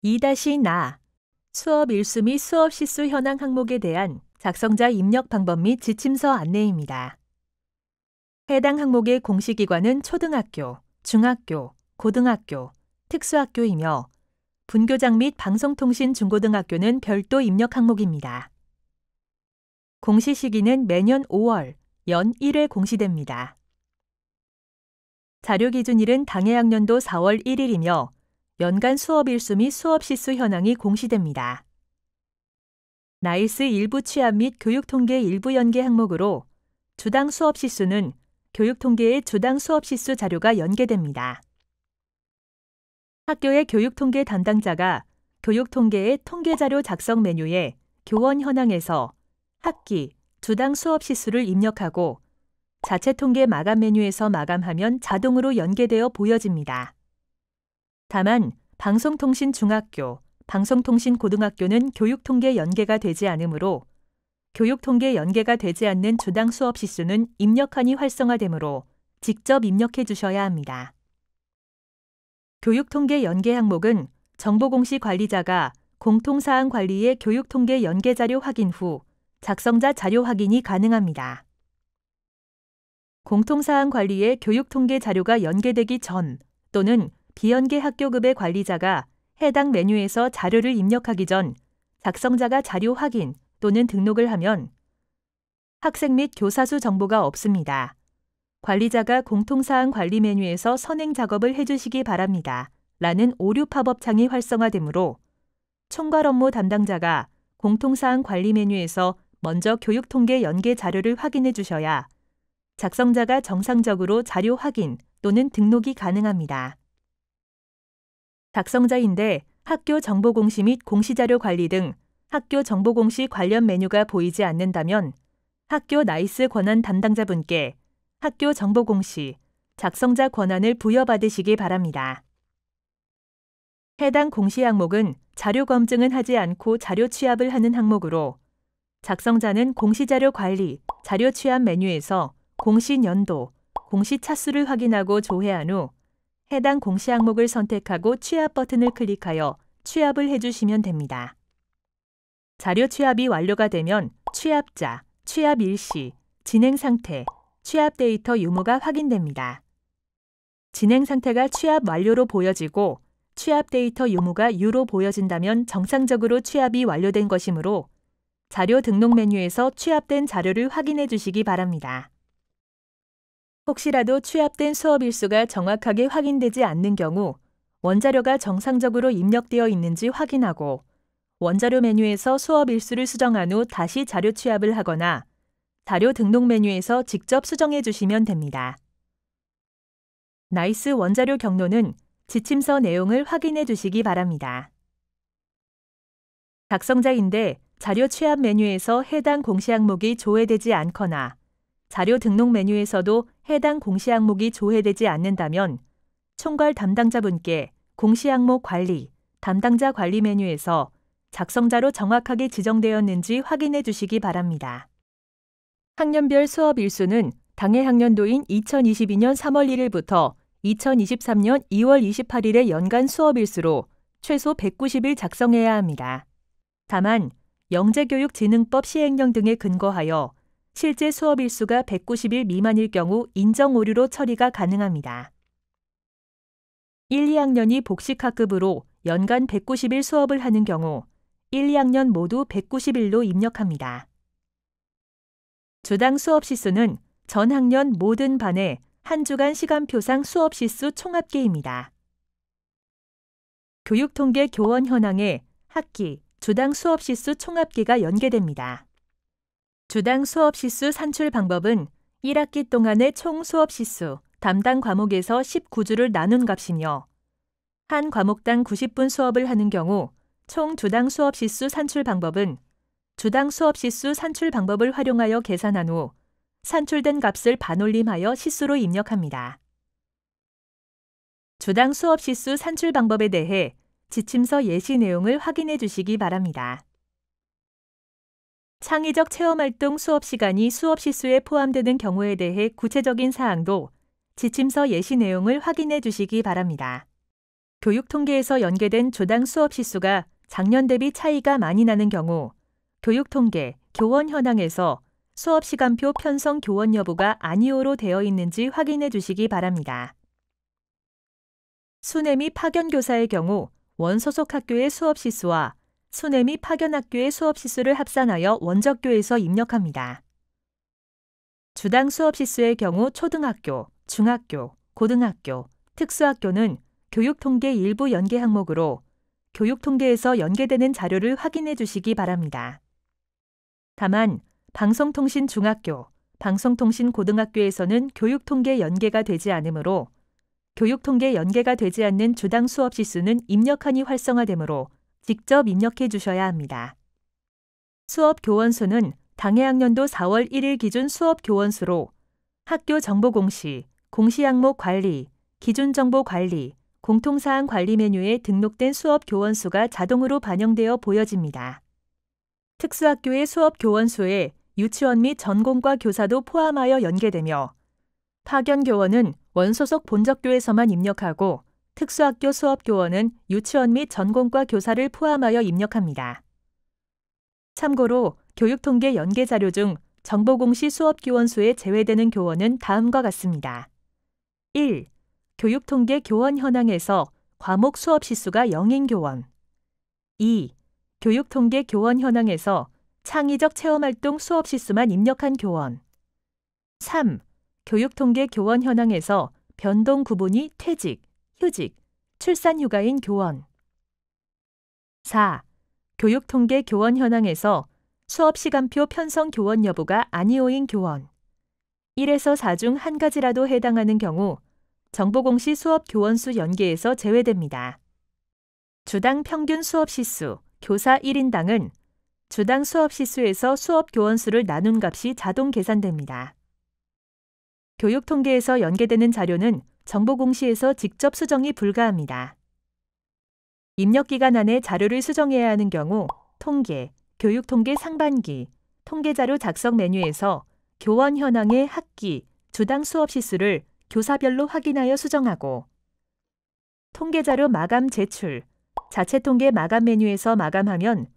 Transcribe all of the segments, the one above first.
2-나 수업 일수 및 수업 시수 현황 항목에 대한 작성자 입력 방법 및 지침서 안내입니다. 해당 항목의 공시기관은 초등학교, 중학교, 고등학교, 특수학교이며 분교장 및 방송통신 중고등학교는 별도 입력 항목입니다. 공시 시기는 매년 5월, 연 1회 공시됩니다. 자료 기준일은 당해학년도 4월 1일이며 연간 수업 일수 및 수업 시수 현황이 공시됩니다. 나이스 일부 취합 및 교육 통계 일부 연계 항목으로 주당 수업 시수는 교육 통계의 주당 수업 시수 자료가 연계됩니다. 학교의 교육 통계 담당자가 교육 통계의 통계 자료 작성 메뉴에 교원 현황에서 학기, 주당 수업 시수를 입력하고 자체 통계 마감 메뉴에서 마감하면 자동으로 연계되어 보여집니다. 다만 방송통신 중학교, 방송통신 고등학교는 교육통계 연계가 되지 않으므로 교육통계 연계가 되지 않는 주당 수업 시수는 입력한이 활성화되므로 직접 입력해 주셔야 합니다. 교육통계 연계 항목은 정보공시 관리자가 공통사항 관리의 교육통계 연계 자료 확인 후 작성자 자료 확인이 가능합니다. 공통사항 관리의 교육통계 자료가 연계되기 전 또는 비연계 학교급의 관리자가 해당 메뉴에서 자료를 입력하기 전 작성자가 자료 확인 또는 등록을 하면 학생 및 교사 수 정보가 없습니다. 관리자가 공통사항 관리 메뉴에서 선행 작업을 해주시기 바랍니다. 라는 오류 팝업 창이 활성화되므로 총괄 업무 담당자가 공통사항 관리 메뉴에서 먼저 교육통계 연계 자료를 확인해 주셔야 작성자가 정상적으로 자료 확인 또는 등록이 가능합니다. 작성자인데 학교 정보공시 및 공시자료 관리 등 학교 정보공시 관련 메뉴가 보이지 않는다면 학교 나이스 권한 담당자분께 학교 정보공시, 작성자 권한을 부여받으시기 바랍니다. 해당 공시 항목은 자료 검증은 하지 않고 자료 취합을 하는 항목으로 작성자는 공시자료 관리, 자료 취합 메뉴에서 공시 연도, 공시 차수를 확인하고 조회한 후 해당 공시 항목을 선택하고 취합 버튼을 클릭하여 취합을 해주시면 됩니다. 자료 취합이 완료가 되면 취합자, 취합 일시, 진행 상태, 취합 데이터 유무가 확인됩니다. 진행 상태가 취합 완료로 보여지고 취합 데이터 유무가 유로 보여진다면 정상적으로 취합이 완료된 것이므로 자료 등록 메뉴에서 취합된 자료를 확인해 주시기 바랍니다. 혹시라도 취합된 수업 일수가 정확하게 확인되지 않는 경우 원자료가 정상적으로 입력되어 있는지 확인하고 원자료 메뉴에서 수업 일수를 수정한 후 다시 자료 취합을 하거나 자료 등록 메뉴에서 직접 수정해 주시면 됩니다. 나이스 원자료 경로는 지침서 내용을 확인해 주시기 바랍니다. 작성자인데 자료 취합 메뉴에서 해당 공시 항목이 조회되지 않거나 자료 등록 메뉴에서도 해당 공시 항목이 조회되지 않는다면 총괄 담당자분께 공시 항목 관리, 담당자 관리 메뉴에서 작성자로 정확하게 지정되었는지 확인해 주시기 바랍니다. 학년별 수업 일수는 당해 학년도인 2022년 3월 1일부터 2023년 2월 28일의 연간 수업 일수로 최소 190일 작성해야 합니다. 다만 영재교육진흥법 시행령 등에 근거하여 실제 수업 일수가 190일 미만일 경우 인정 오류로 처리가 가능합니다. 1, 2학년이 복식학급으로 연간 190일 수업을 하는 경우 1, 2학년 모두 190일로 입력합니다. 주당 수업 시수는 전 학년 모든 반의 한 주간 시간표상 수업 시수 총합계입니다. 교육통계 교원 현황에 학기, 주당 수업 시수 총합계가 연계됩니다. 주당 수업 시수 산출 방법은 1학기 동안의 총 수업 시수, 담당 과목에서 19주를 나눈 값이며 한 과목당 90분 수업을 하는 경우 총 주당 수업 시수 산출 방법은 주당 수업 시수 산출 방법을 활용하여 계산한 후 산출된 값을 반올림하여 시수로 입력합니다. 주당 수업 시수 산출 방법에 대해 지침서 예시 내용을 확인해 주시기 바랍니다. 창의적 체험활동 수업 시간이 수업 시수에 포함되는 경우에 대해 구체적인 사항도 지침서 예시 내용을 확인해 주시기 바랍니다. 교육통계에서 연계된 주당 수업 시수가 작년 대비 차이가 많이 나는 경우 교육통계, 교원 현황에서 수업 시간표 편성 교원 여부가 아니오로 되어 있는지 확인해 주시기 바랍니다. 순회 및 파견 교사의 경우 원소속 학교의 수업 시수와 순회 및 파견 학교의 수업 시수를 합산하여 원적교에서 입력합니다. 주당 수업 시수의 경우 초등학교, 중학교, 고등학교, 특수학교는 교육통계 일부 연계 항목으로 교육통계에서 연계되는 자료를 확인해 주시기 바랍니다. 다만 방송통신 중학교, 방송통신 고등학교에서는 교육통계 연계가 되지 않으므로 교육통계 연계가 되지 않는 주당 수업 시수는 입력한이 활성화되므로 직접 입력해 주셔야 합니다. 수업 교원 수는 당해 학년도 4월 1일 기준 수업 교원 수로 학교 정보 공시, 공시 항목 관리, 기준 정보 관리, 공통사항 관리 메뉴에 등록된 수업 교원 수가 자동으로 반영되어 보여집니다. 특수학교의 수업 교원 수에 유치원 및 전공과 교사도 포함하여 연계되며 파견 교원은 원소속 본적교에서만 입력하고 특수학교 수업 교원은 유치원 및 전공과 교사를 포함하여 입력합니다. 참고로 교육통계 연계 자료 중 정보공시 수업 교원 수에 제외되는 교원은 다음과 같습니다. 1. 교육통계 교원 현황에서 과목 수업 시수가 0인 교원. 2. 교육통계 교원 현황에서 창의적 체험활동 수업 시수만 입력한 교원. 3. 교육통계 교원 현황에서 변동 구분이 퇴직, 휴직, 출산 휴가인 교원. 4. 교육통계 교원 현황에서 수업 시간표 편성 교원 여부가 아니오인 교원. 1에서 4 중 한 가지라도 해당하는 경우 정보공시 수업 교원 수 연계에서 제외됩니다. 주당 평균 수업 시수, 교사 1인당은 주당 수업 시수에서 수업 교원 수를 나눈 값이 자동 계산됩니다. 교육통계에서 연계되는 자료는 정보공시에서 직접 수정이 불가합니다. 입력기간 안에 자료를 수정해야 하는 경우 통계, 교육통계 상반기, 통계자료 작성 메뉴에서 교원 현황의 학기, 주당 수업 시수를 교사별로 확인하여 수정하고 통계자료 마감 제출, 자체통계 마감 메뉴에서 마감하면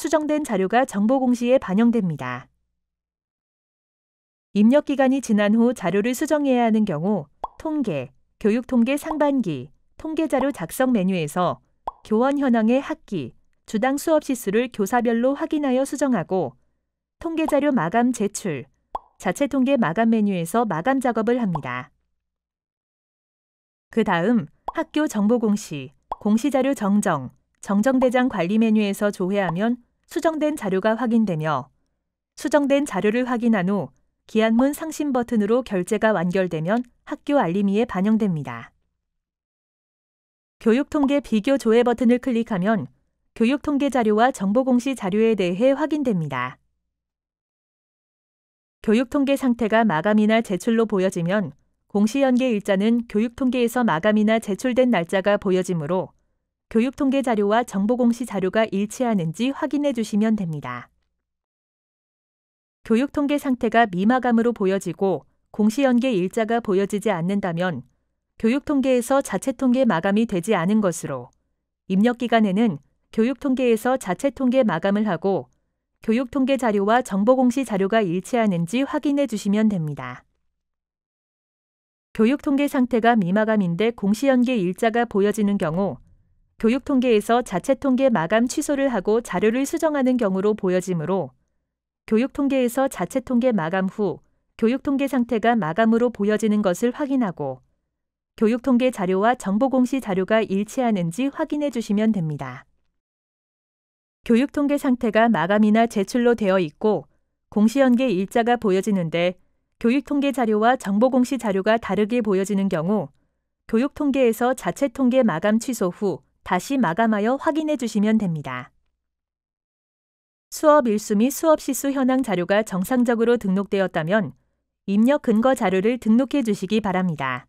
수정된 자료가 정보공시에 반영됩니다. 입력기간이 지난 후 자료를 수정해야 하는 경우 통계, 교육통계 상반기, 통계자료 작성 메뉴에서 교원 현황의 학기, 주당 수업 시수를 교사별로 확인하여 수정하고 통계자료 마감 제출, 자체통계 마감 메뉴에서 마감 작업을 합니다. 그 다음 학교 정보공시, 공시자료 정정, 정정대장 관리 메뉴에서 조회하면 수정된 자료가 확인되며 수정된 자료를 확인한 후 기한문 상심 버튼으로 결제가 완결되면 학교 알림이에 반영됩니다. 교육통계 비교 조회 버튼을 클릭하면 교육통계 자료와 정보공시 자료에 대해 확인됩니다. 교육통계 상태가 마감이나 제출로 보여지면 공시연계 일자는 교육통계에서 마감이나 제출된 날짜가 보여지므로 교육통계 자료와 정보공시 자료가 일치하는지 확인해 주시면 됩니다. 교육통계 상태가 미마감으로 보여지고 공시연계 일자가 보여지지 않는다면 교육통계에서 자체통계 마감이 되지 않은 것으로 입력기간에는 교육통계에서 자체통계 마감을 하고 교육통계 자료와 정보공시 자료가 일치하는지 확인해 주시면 됩니다. 교육통계 상태가 미마감인데 공시연계 일자가 보여지는 경우 교육통계에서 자체통계 마감 취소를 하고 자료를 수정하는 경우로 보여지므로 교육통계에서 자체통계 마감 후 교육통계 상태가 마감으로 보여지는 것을 확인하고 교육통계 자료와 정보공시 자료가 일치하는지 확인해 주시면 됩니다. 교육통계 상태가 마감이나 제출로 되어 있고 공시연계 일자가 보여지는데 교육통계 자료와 정보공시 자료가 다르게 보여지는 경우 교육통계에서 자체통계 마감 취소 후 다시 마감하여 확인해 주시면 됩니다. 수업 일수 및 수업 시수 현황 자료가 정상적으로 등록되었다면 입력 근거 자료를 등록해 주시기 바랍니다.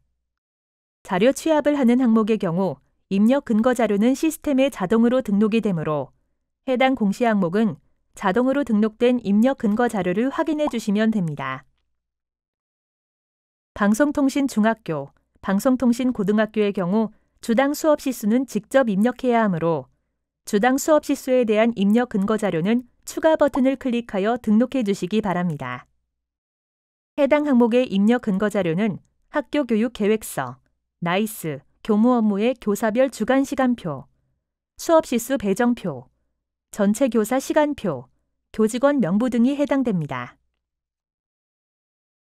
자료 취합을 하는 항목의 경우 입력 근거 자료는 시스템에 자동으로 등록이 되므로 해당 공시 항목은 자동으로 등록된 입력 근거 자료를 확인해 주시면 됩니다. 방송통신 중학교, 방송통신 고등학교의 경우 주당 수업 시수는 직접 입력해야 하므로 주당 수업 시수에 대한 입력 근거 자료는 추가 버튼을 클릭하여 등록해 주시기 바랍니다. 해당 항목의 입력 근거 자료는 학교 교육 계획서, 나이스, 교무 업무의 교사별 주간 시간표, 수업 시수 배정표, 전체 교사 시간표, 교직원 명부 등이 해당됩니다.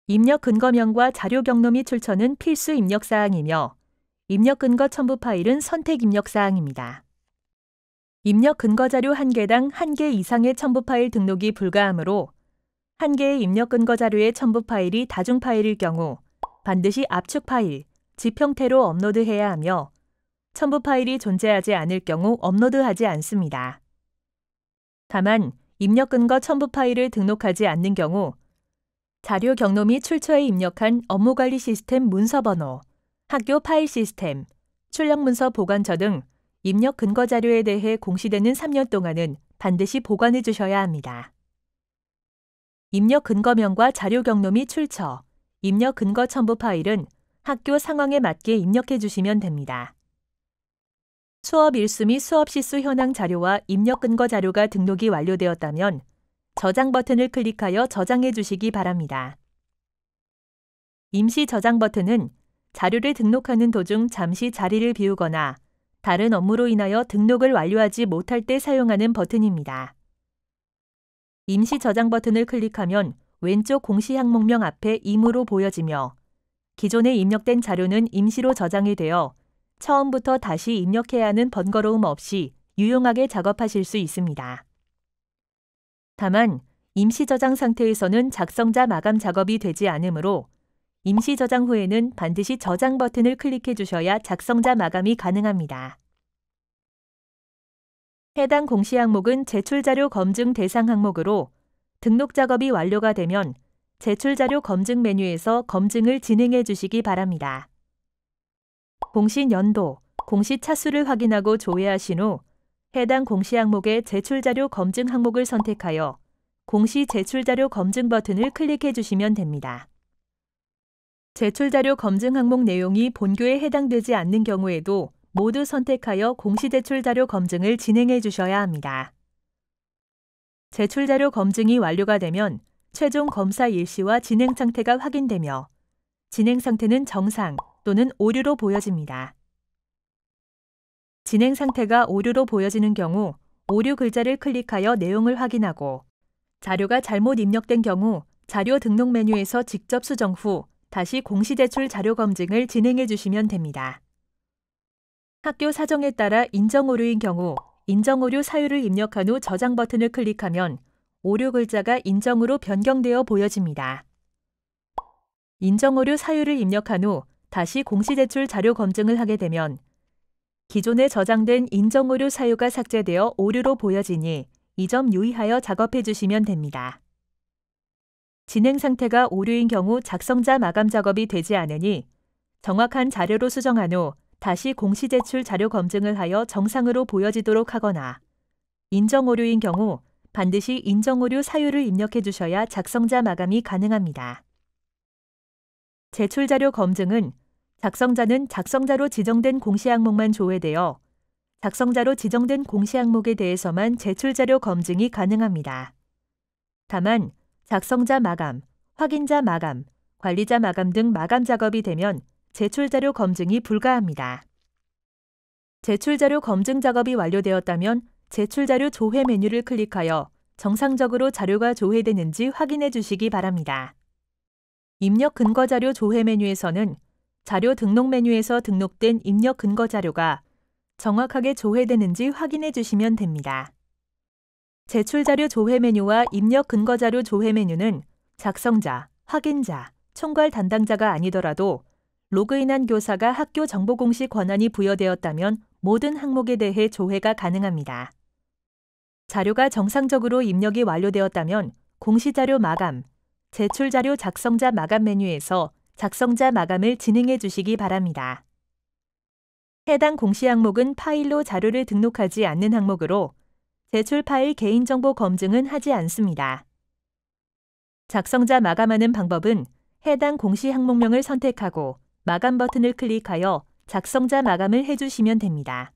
입력 근거명과 자료 경로 및 출처는 필수 입력 사항이며 입력 근거 첨부 파일은 선택 입력 사항입니다. 입력 근거 자료 1개당 1개 이상의 첨부 파일 등록이 불가하므로 1개의 입력 근거 자료의 첨부 파일이 다중 파일일 경우 반드시 압축 파일, zip 형태로 업로드해야 하며 첨부 파일이 존재하지 않을 경우 업로드하지 않습니다. 다만 입력 근거 첨부 파일을 등록하지 않는 경우 자료 경로 및 출처에 입력한 업무관리 시스템 문서번호, 학교 파일 시스템, 출력문서 보관처 등 입력 근거 자료에 대해 공시되는 3년 동안은 반드시 보관해 주셔야 합니다. 입력 근거명과 자료 경로 및 출처, 입력 근거 첨부 파일은 학교 상황에 맞게 입력해 주시면 됩니다. 수업 일수 및 수업 시수 현황 자료와 입력 근거 자료가 등록이 완료되었다면 저장 버튼을 클릭하여 저장해 주시기 바랍니다. 임시 저장 버튼은 자료를 등록하는 도중 잠시 자리를 비우거나 다른 업무로 인하여 등록을 완료하지 못할 때 사용하는 버튼입니다. 임시 저장 버튼을 클릭하면 왼쪽 공시 항목명 앞에 임으로 보여지며 기존에 입력된 자료는 임시로 저장이 되어 처음부터 다시 입력해야 하는 번거로움 없이 유용하게 작업하실 수 있습니다. 다만 임시 저장 상태에서는 작성자 마감 작업이 되지 않으므로 임시 저장 후에는 반드시 저장 버튼을 클릭해 주셔야 작성자 마감이 가능합니다. 해당 공시 항목은 제출자료 검증 대상 항목으로 등록 작업이 완료가 되면 제출자료 검증 메뉴에서 검증을 진행해 주시기 바랍니다. 공시 연도, 공시 차수를 확인하고 조회하신 후 해당 공시 항목의 제출자료 검증 항목을 선택하여 공시 제출자료 검증 버튼을 클릭해 주시면 됩니다. 제출자료 검증 항목 내용이 본교에 해당되지 않는 경우에도 모두 선택하여 공시 제출자료 검증을 진행해 주셔야 합니다. 제출자료 검증이 완료가 되면 최종 검사 일시와 진행 상태가 확인되며 진행 상태는 정상 또는 오류로 보여집니다. 진행 상태가 오류로 보여지는 경우 오류 글자를 클릭하여 내용을 확인하고 자료가 잘못 입력된 경우 자료 등록 메뉴에서 직접 수정 후 다시 공시 제출 자료 검증을 진행해 주시면 됩니다. 학교 사정에 따라 인정 오류인 경우 인정 오류 사유를 입력한 후 저장 버튼을 클릭하면 오류 글자가 인정으로 변경되어 보여집니다. 인정 오류 사유를 입력한 후 다시 공시 제출 자료 검증을 하게 되면 기존에 저장된 인정 오류 사유가 삭제되어 오류로 보여지니 이 점 유의하여 작업해 주시면 됩니다. 진행 상태가 오류인 경우 작성자 마감 작업이 되지 않으니 정확한 자료로 수정한 후 다시 공시 제출 자료 검증을 하여 정상으로 보여지도록 하거나 인정 오류인 경우 반드시 인정 오류 사유를 입력해 주셔야 작성자 마감이 가능합니다. 제출 자료 검증은 작성자는 작성자로 지정된 공시 항목만 조회되어 작성자로 지정된 공시 항목에 대해서만 제출 자료 검증이 가능합니다. 다만 작성자 마감, 확인자 마감, 관리자 마감 등 마감 작업이 되면 제출 자료 검증이 불가합니다. 제출 자료 검증 작업이 완료되었다면 제출 자료 조회 메뉴를 클릭하여 정상적으로 자료가 조회되는지 확인해 주시기 바랍니다. 입력 근거 자료 조회 메뉴에서는 자료 등록 메뉴에서 등록된 입력 근거 자료가 정확하게 조회되는지 확인해 주시면 됩니다. 제출 자료 조회 메뉴와 입력 근거 자료 조회 메뉴는 작성자, 확인자, 총괄 담당자가 아니더라도 로그인한 교사가 학교 정보 공시 권한이 부여되었다면 모든 항목에 대해 조회가 가능합니다. 자료가 정상적으로 입력이 완료되었다면 공시자료 마감, 제출자료 작성자 마감 메뉴에서 작성자 마감을 진행해 주시기 바랍니다. 해당 공시 항목은 파일로 자료를 등록하지 않는 항목으로 제출 파일 개인정보 검증은 하지 않습니다. 작성자 마감하는 방법은 해당 공시 항목명을 선택하고 마감 버튼을 클릭하여 작성자 마감을 해주시면 됩니다.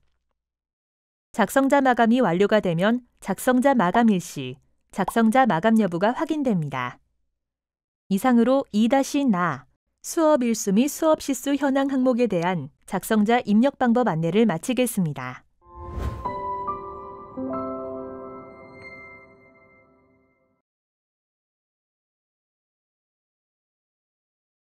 작성자 마감이 완료가 되면 작성자 마감 일시, 작성자 마감 여부가 확인됩니다. 이상으로 2-나 수업 일수 및 수업 시수 현황 항목에 대한 작성자 입력 방법 안내를 마치겠습니다.